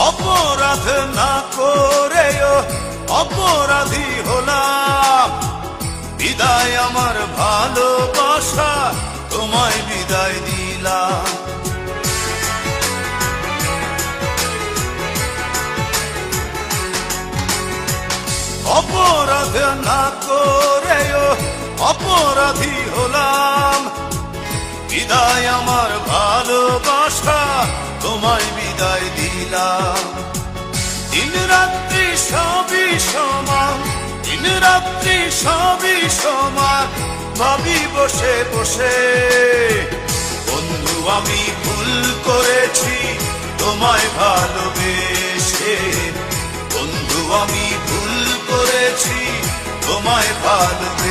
অপরাধ না করেও অপরাধী হলাম, বিদায় আমার ভালোবাসা, তোমায় বিদায় দিলাম। অপরাধ না করেও অপরাধী হলাম, বিদায় আমার ভালোবাসা, তোমায় বিদায় দিলাম। দিন রাত্রি সবই সমান, দিন রাত্রি সবই সমান, ভাবি বসে বসে বন্ধু আমি ভুল করেছি তোমায় ভালোবেসে, বন্ধু আমি ভুল করেছি তোমায় ভালোবেসে।